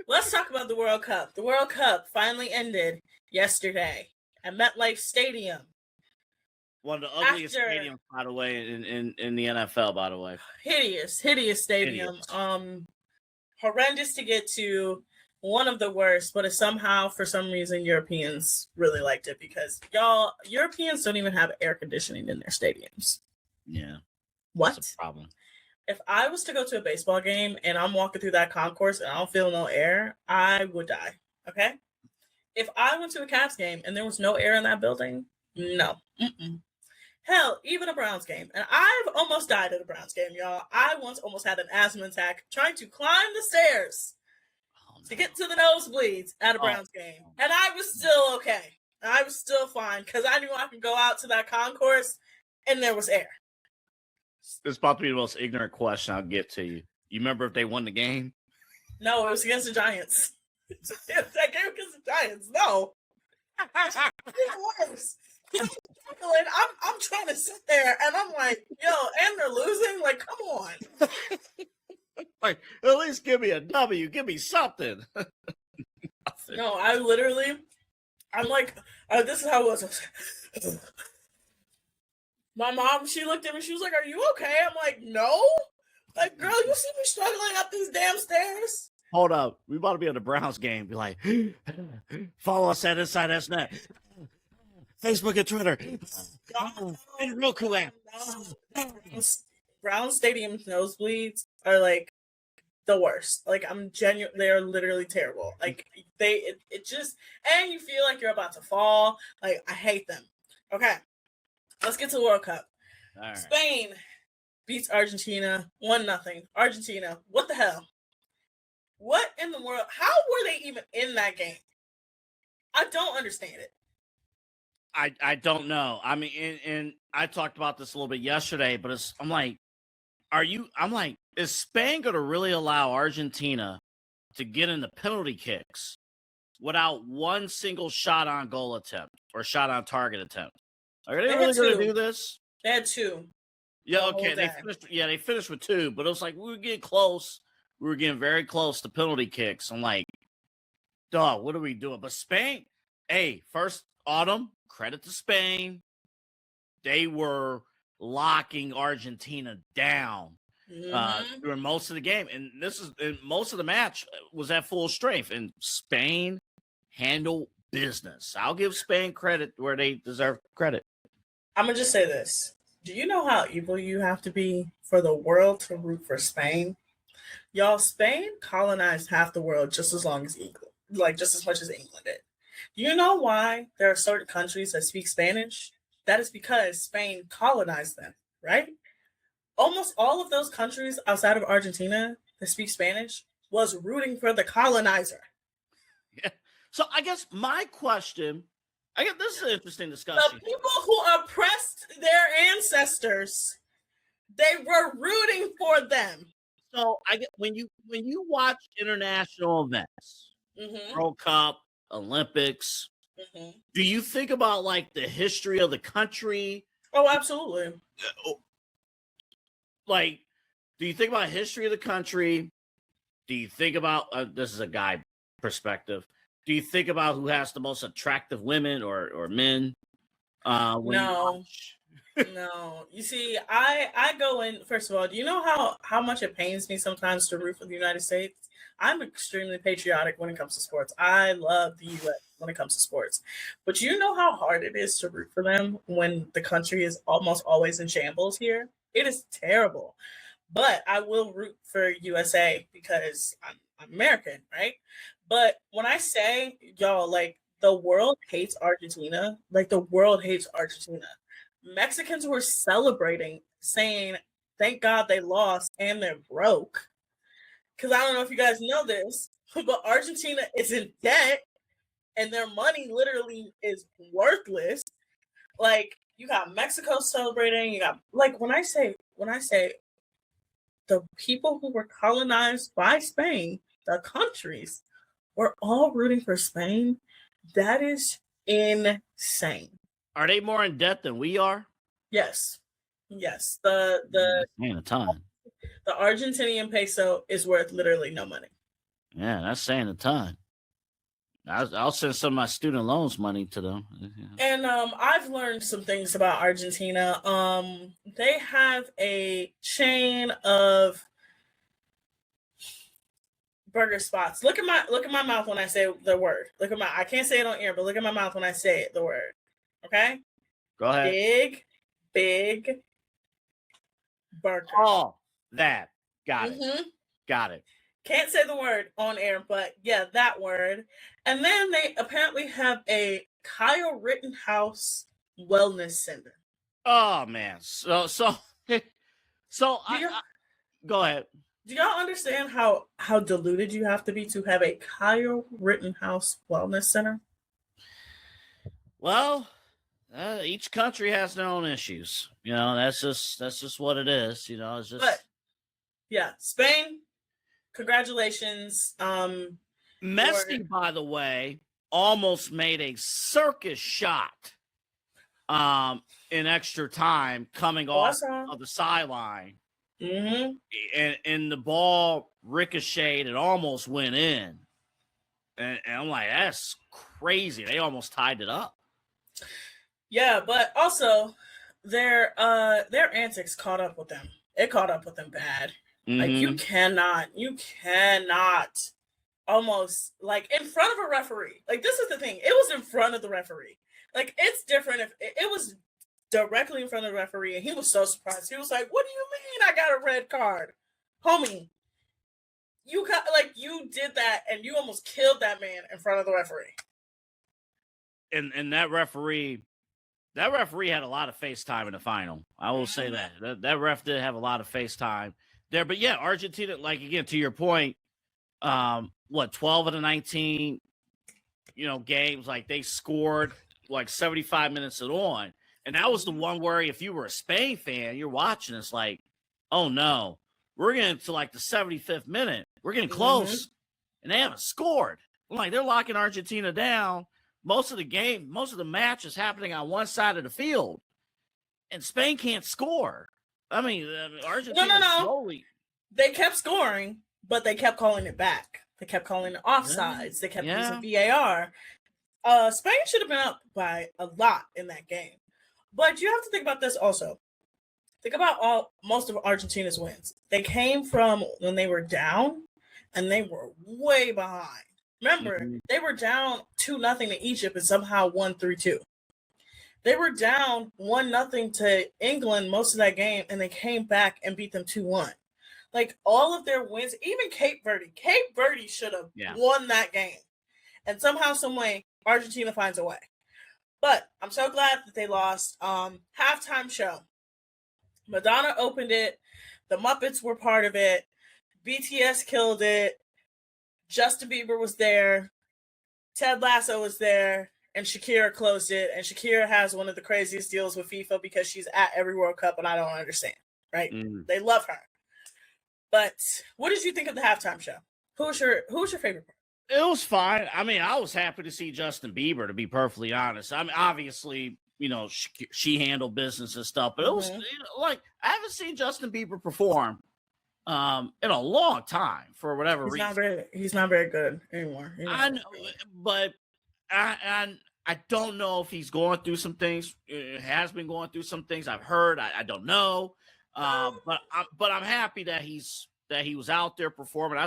Let's talk about the World Cup. The World Cup finally ended yesterday at MetLife Stadium. One of the ugliest stadiums, by the way, in the NFL, by the way. Hideous stadium. Hideous. Horrendous to get to. One of the worst, but somehow, for some reason, Europeans really liked it because Europeans don't even have air conditioning in their stadiums. Yeah. What? That's a problem. If I was to go to a baseball game and I'm walking through that concourse and I don't feel no air, I would die. Okay? If I went to a Cavs game and there was no air in that building, no. Mm-mm. Hell, even a Browns game. And I've almost died at a Browns game, y'all. I once almost had an asthma attack trying to climb the stairs to get to the nosebleeds at a Browns game. And I was still okay. I was still fine because I knew I could go out to that concourse and there was air. It's about to be the most ignorant question I'll get to you. You remember if they won the game? No, it was against the Giants. That game against the Giants. No. It was. I'm trying to sit there and I'm like, yo, and they're losing? Like, come on. Like, at least give me a W. Give me something. No, I'm like, this is how it was. My mom, she looked at me, she was like, are you okay? I'm like, no. Like, girl, you see me struggling up these damn stairs? Hold up. We about to be at the Browns game. Be like, follow us at Inside SNet. Facebook and Twitter. And Roku app. Brown Stadium nosebleeds are like the worst. Like, they're literally terrible. Like, it just, and you feel like you're about to fall. Like, I hate them. Okay. Let's get to the World Cup. All right. Spain beats Argentina 1-0. Argentina, what the hell? What in the world? How were they even in that game? I don't understand it. I don't know. I mean, and I talked about this a little bit yesterday, but I'm like, is Spain going to really allow Argentina to get in the penalty kicks without one single shot on goal attempt or shot on target attempt? Are they really going to do this? They had 2. Yeah, okay. They finished with 2, but it was like we were getting close. We were getting very close to penalty kicks. I'm like, dog, what are we doing? But Spain, hey, first Autumn, credit to Spain. They were locking Argentina down during most of the game. And most of the match was at full strength. And Spain handled business. I'll give Spain credit where they deserve credit. I'm going to just say this. Do you know how evil you have to be for the world to root for Spain? Y'all, Spain colonized half the world just as much as England did. Do you know why there are certain countries that speak Spanish? That is because Spain colonized them, right? Almost all of those countries outside of Argentina that speak Spanish was rooting for the colonizer. Yeah. So I guess my question, this is an interesting The discussion. people who oppressed their ancestors, they were rooting for them. So I get when you watch international events, Mm-hmm. World Cup, Olympics, Mm-hmm. do you think about like the history of the country? Oh, absolutely. Like, do you think about history of the country? Do you think about this is a guy perspective? Do you think about who has the most attractive women or men? When you No. watch? No. You see, I go in, first of all, do you know how much it pains me sometimes to root for the United States? I'm extremely patriotic when it comes to sports. I love the US when it comes to sports. But you know how hard it is to root for them when the country is almost always in shambles here? It is terrible. But I will root for USA because I'm American, right? But when I say, y'all, like, the world hates Argentina, like, the world hates Argentina. Mexicans were celebrating, saying, thank God they lost and they're broke. Because I don't know if you guys know this, but Argentina is in debt and their money literally is worthless. Like, you got Mexico celebrating, you got, like, when I say the people who were colonized by Spain, the countries, were all rooting for Spain, that is insane. Are they more in debt than we are? Yes. Yes. The Man, a ton. the Argentinian peso is worth literally no money. Yeah, that's saying a ton. I'll send some of my student loans money to them. And I've learned some things about Argentina. They have a chain of burger spots. Look at my mouth when I say the word. I can't say it on air, but look at my mouth when I say it, the word. Okay? Go ahead. Big burger. Oh, that. Got it. Mm-hmm. Got it. Can't say the word on air, but yeah, that word. And then they apparently have a Kyle Rittenhouse wellness center. Oh man. So go ahead. Do y'all understand how deluded you have to be to have a Kyle Rittenhouse wellness center? Well, each country has their own issues. You know, that's just what it is. You know, it's just. But yeah, Spain. Congratulations. Messi, by the way, almost made a circus shot in extra time coming off of the sideline. Mm-hmm. And the ball ricocheted and almost went in. And I'm like, that's crazy. They almost tied it up. Yeah, but also their antics caught up with them. It caught up with them bad. Mm-hmm. Like you cannot almost like in front of a referee. Like this is the thing. It was in front of the referee. Like it's different if it was directly in front of the referee and he was so surprised. He was like, "What do you mean I got a red card? Homie, you did that and you almost killed that man in front of the referee." And that referee had a lot of FaceTime in the final. I will say that ref did have a lot of FaceTime there. But yeah, Argentina, like again, to your point, 12 of the 19, games, like they scored like 75 minutes and on. And that was the one where if you were a Spain fan, you're watching, it's like, oh no, we're getting to like the 75th minute. We're getting close. And they haven't scored. Like they're locking Argentina down. Most of the match is happening on one side of the field. And Spain can't score. I mean, Argentina slowly. They kept scoring, but they kept calling it back. They kept calling it offsides. They kept using VAR. Spain should have been up by a lot in that game. But you have to think about this also. Think about most of Argentina's wins. They came from when they were down and they were way behind. Remember, they were down 2-0 to Egypt and somehow won 3-2. They were down 1-0 to England most of that game, and they came back and beat them 2-1. Like all of their wins, even Cape Verde should have won that game. And somehow, some way, Argentina finds a way. But I'm so glad that they lost. Halftime show. Madonna opened it. The Muppets were part of it. BTS killed it. Justin Bieber was there, Ted Lasso was there, and Shakira closed it. And Shakira has one of the craziest deals with FIFA because she's at every World Cup, and I don't understand. Right? They love her. But what did you think of the halftime show? Who was your favorite part? It was fine. I mean, I was happy to see Justin Bieber, to be perfectly honest. I mean, obviously, you know, she handled business and stuff, but it was like I haven't seen Justin Bieber perform in a long time for whatever reason. He's not very good anymore. I know, but I don't know if he's going through some things. Has been going through some things. I've heard. I don't know. But I'm happy that he was out there performing.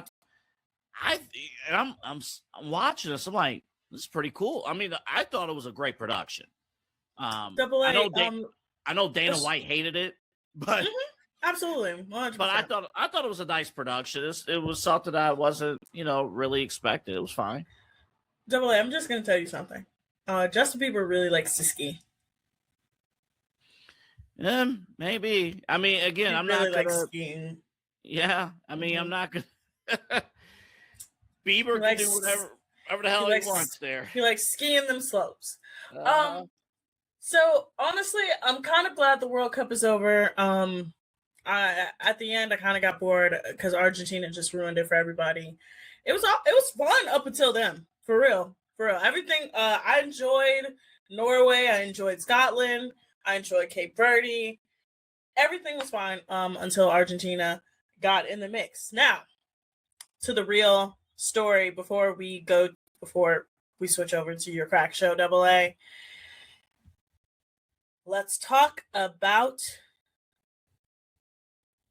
I'm watching this. I'm like, this is pretty cool. I mean, I thought it was a great production. I know Dana White hated it, but absolutely, 100%. But I thought it was a nice production. It was something that I wasn't, really expected. It was fine. Double A, I'm just gonna tell you something. Justin Bieber really likes to ski. Maybe. I mean, again, I'm really not gonna. Skiing. Yeah, I mean, I'm not gonna. Bieber can do whatever the hell he wants there. He likes skiing them slopes. So honestly, I'm kind of glad the World Cup is over. At the end, I kind of got bored because Argentina just ruined it for everybody. It was fun up until then, for real. Everything. I enjoyed Norway. I enjoyed Scotland. I enjoyed Cape Verde. Everything was fine until Argentina got in the mix. Now, to the real story before we switch over to your crack show, Double A. Let's talk about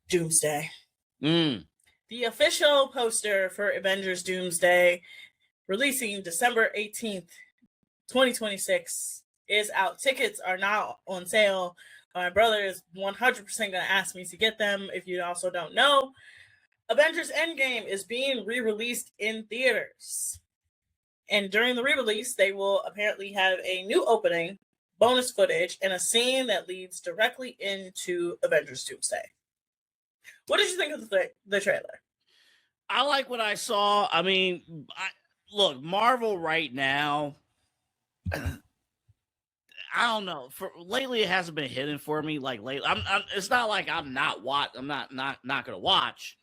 Doomsday. The official poster for Avengers Doomsday, releasing December 18th, 2026, is out. Tickets are now on sale. My brother is 100% going to ask me to get them. If you also don't know, Avengers Endgame is being re-released in theaters. And during the re-release, they will apparently have a new opening, bonus footage, and a scene that leads directly into Avengers Doomsday. What did you think of the trailer? I like what I saw. I mean, look, Marvel right now, I don't know. For lately, it hasn't been hitting for me. Like lately, it's not like I'm not gonna watch,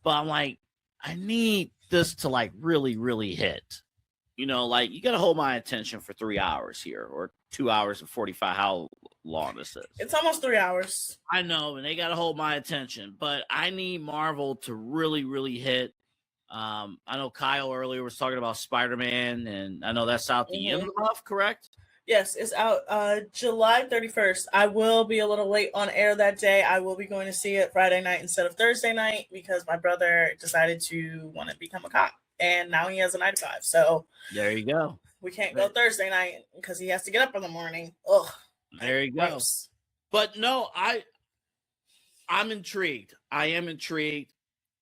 but I'm like, I need this to like really, really hit. Like you gotta hold my attention for 3 hours here, or 2 hours and 45. How long this is? It's almost 3 hours. I know, and they gotta hold my attention, but I need Marvel to really, really hit. I know Kyle earlier was talking about Spider-Man, and I know that's out the end of the month, correct? Yes, it's out July 31st. I will be a little late on air that day. I will be going to see it Friday night instead of Thursday night because my brother decided to want to become a cop, and now he has a 9-to-5. So there you go. We can't go Thursday night because he has to get up in the morning. Ugh. There you go. But no, I'm intrigued. I am intrigued.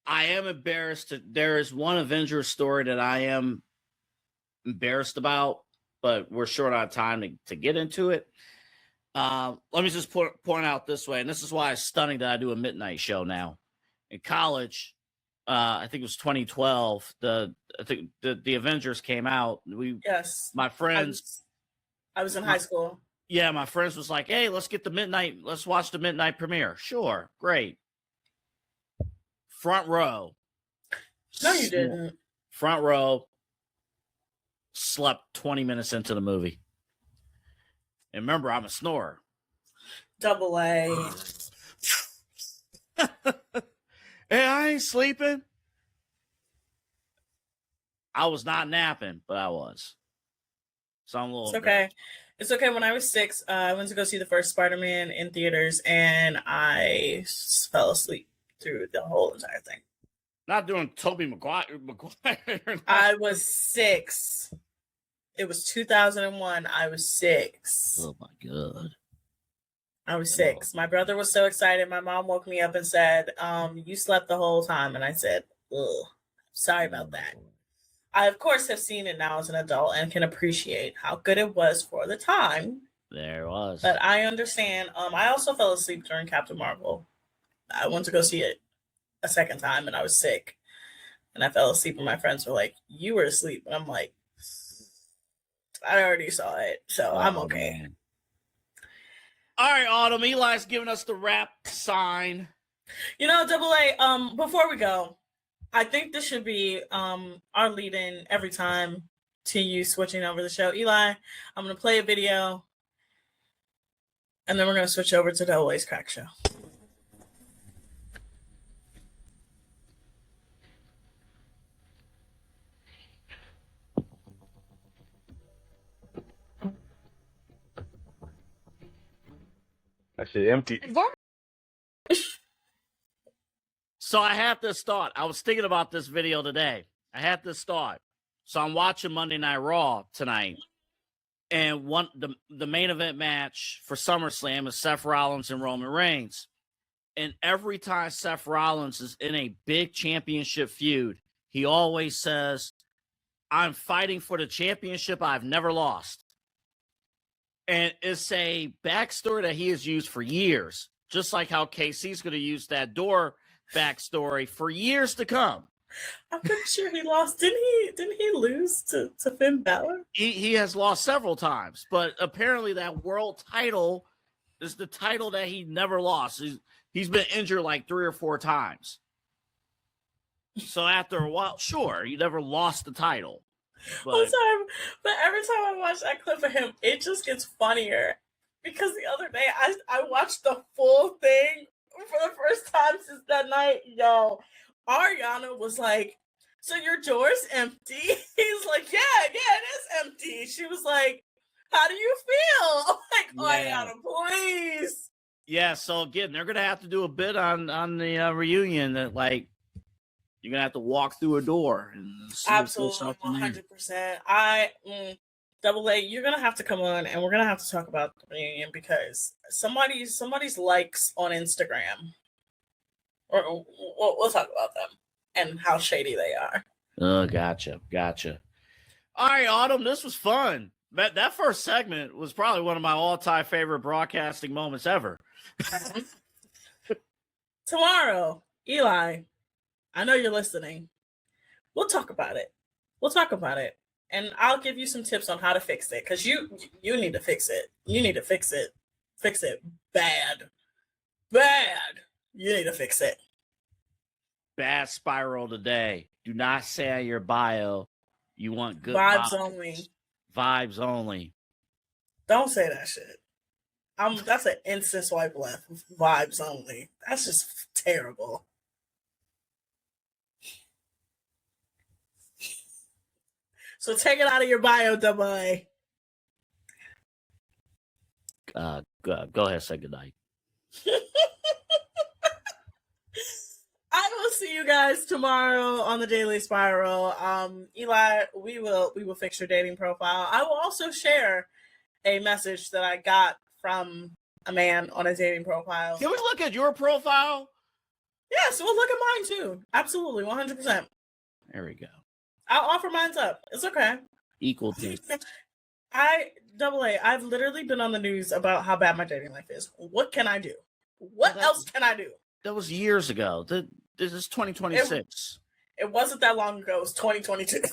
I am embarrassed. There is one Avengers story that I am embarrassed about, but we're short on time to get into it. Let me just point out this way, and this is why it's stunning that I do a midnight show now. In college, I think it was 2012. The Avengers came out. My friends. I was in high school. Yeah, my friends was like, "Hey, let's watch the midnight premiere." Sure, great. Front row. No, you didn't. Front row. Slept 20 minutes into the movie. And remember, I'm a snorer. Double A. Hey, I ain't sleeping. I was not napping, but I was. So I'm a little. It's okay. It's okay. When I was 6, I went to go see the first Spider-Man in theaters, and I fell asleep through the whole entire thing. Not doing Tobey Maguire. I was 6. It was 2001. I was 6. Oh my God. I was 6. My brother was so excited. My mom woke me up and said, you slept the whole time. And I said, ugh, sorry about that. I, of course, have seen it now as an adult and can appreciate how good it was for the time. There it was. But I understand. I also fell asleep during Captain Marvel. I went to go see it a second time and I was sick. and I fell asleep, and my friends were like, "You were asleep," and I'm like, "I already saw it, so I'm okay." Man. All right, Autumn. Eli's giving us the wrap sign. You know, Double A. Before we go, I think this should be our lead-in every time to you switching over the show. Eli, I'm gonna play a video, and then we're gonna switch over to Double A's Crack Show. I should empty. So I had this thought. I was thinking about this video today. I had this thought. So I'm watching Monday Night Raw tonight. And the main event match for SummerSlam is Seth Rollins and Roman Reigns. And every time Seth Rollins is in a big championship feud, he always says, "I'm fighting for the championship I've never lost." And it's a backstory that he has used for years, just like how KC's going to use that door backstory for years to come. I'm pretty sure he lost. Didn't he lose to Finn Balor? He has lost several times, but apparently that world title is the title that he never lost. He's been injured like 3 or 4 times. So after a while, sure, he never lost the title. I'm But sorry, but every time I watch that clip of him, it just gets funnier. Because the other day, I watched the full thing for the first time since that night. Yo, Ariana was like, "So your door's empty?" He's like, yeah, it is empty. She was like, "How do you feel?" I'm like, Yeah. Ariana, please. yeah, so again, they're gonna have to do a bit on the reunion that like you're gonna have to walk through a door and see if there's Absolutely, something there. 100%. Double A, you're gonna have to come on, and we're gonna have to talk about the reunion because somebody's likes on Instagram, or we'll talk about them and how shady they are. Oh, gotcha. All right, Autumn, this was fun. That first segment was probably one of my all-time favorite broadcasting moments ever. Tomorrow, Eli, I know you're listening. We'll talk about it. And I'll give you some tips on how to fix it, because you need to fix it. You need to fix it. Fix it bad. You need to fix it. Bad spiral today. Do not say on your bio you want good Vibes only. Vibes only. Don't say that shit. That's an instant swipe left. Vibes only. That's just terrible. So take it out of your bio, Double A. Go ahead, say goodnight. I will see you guys tomorrow on the Daily Spiral. Eli, we will fix your dating profile. I will also share a message that I got from a man on a dating profile. Can we look at your profile? Yes, we'll look at mine too. Absolutely, 100%. There we go. I'll offer mine up. It's okay. Equal to. Double A, I've literally been on the news about how bad my dating life is. What can I do? What else can I do? That was years ago. This is 2026. It wasn't that long ago. It was 2022. It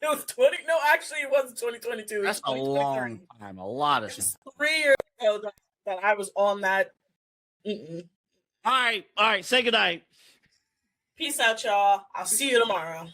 was 20. No, actually, it wasn't 2022. That's a long time. A lot of It was 3 years ago that I was on that. Mm-mm. All right. Say goodnight. Peace out, y'all. I'll see you tomorrow.